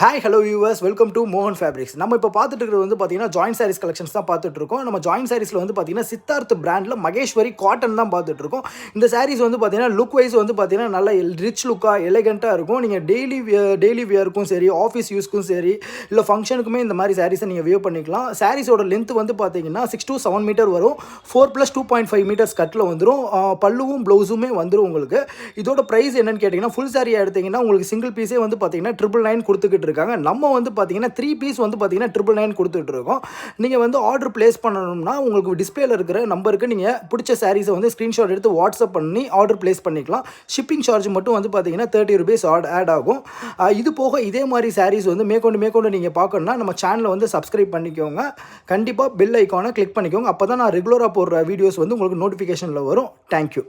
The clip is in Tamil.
Hi hello viewers, welcome to மோகன் ஃபேப்ரிக்ஸ். நம்ம இப்போ பார்த்துட்டு இருக்கிறது வந்து பார்த்தீங்கன்னா ஜாயின்ட் சாரீஸ் கலெக்ஷன்ஸ் தான் பார்த்துட்டு இருக்கோம். நம்ம ஜாயின்ட் சாரீஸில் வந்து பார்த்தீங்கன்னா சித்தார்த் பிராண்டில் மகேஸ்வரி காட்டன் தான் பார்த்துட்டு இருக்கோம். இந்த சாரீஸ் வந்து பார்த்தீங்கன்னா லுக் வைஸ் வந்து பார்த்தீங்கன்னா நல்ல ரிச் லுக்காக எலகெண்ட்டாக இருக்கும். நீங்கள் டெய்லி வியருக்கும் சரி, ஆஃபீஸ் யூஸ்க்கும் சரி, இல்லை ஃபங்க்ஷனுக்குமே இந்த மாதிரி சாரீஸை நீங்கள் வியர் பண்ணிக்கலாம். சாரீஸோட லென்த் வந்து பார்த்தீங்கன்னா 6 to 7 மீட்டர் வரும். 4 + 2.5 மீட்டர்ஸ் கட்டில் வந்துடும். பல்லுவும் ப்ளவுஸுமே வந்துடும் உங்களுக்கு. இதோட ப்ரைஸ் என்னன்னு கேட்டிங்கன்னா, ஃபுல் சாரியாக எடுத்திங்கன்னா உங்களுக்கு சிங்கிள் பீஸே வந்து பார்த்தீங்கன்னா 999 கொடுத்துக்கிட்டு இருக்காங்க. நம்ம வந்து பார்த்தீங்கன்னா 3 பீஸ் வந்து பார்த்தீங்கன்னா 999 கொடுத்துட்டு இருக்கோம். நீங்கள் வந்து ஆர்டர் பிளேஸ் பண்ணணும்னா உங்களுக்கு டிஸ்பிளேல இருக்கிற நம்பருக்கு நீங்கள் பிடிச்ச சாரீஸை வந்து ஸ்க்ரீன்ஷாட் எடுத்து வாட்ஸ்அப் பண்ணி ஆர்டர் பிளேஸ் பண்ணிக்கலாம். ஷிப்பிங் சார்ஜ் மட்டும் வந்து பார்த்தீங்கன்னா 30 rupees ஆட் ஆகும். இது போக இதே மாதிரி சாரீஸ் வந்து மேற்கொண்டு நீங்கள் பார்க்கணுன்னா நம்ம சேனலை வந்து சப்ஸ்கிரைப் பண்ணிக்கோங்க. கண்டிப்பாக பெல் ஐக்கானை கிளிக் பண்ணிக்கோங்க. அப்போ தான் நான் ரெகுலராக போடுற வீடியோஸ் வந்து உங்களுக்கு நோட்டிஃபிகேஷனில் வரும். தேங்க்யூ.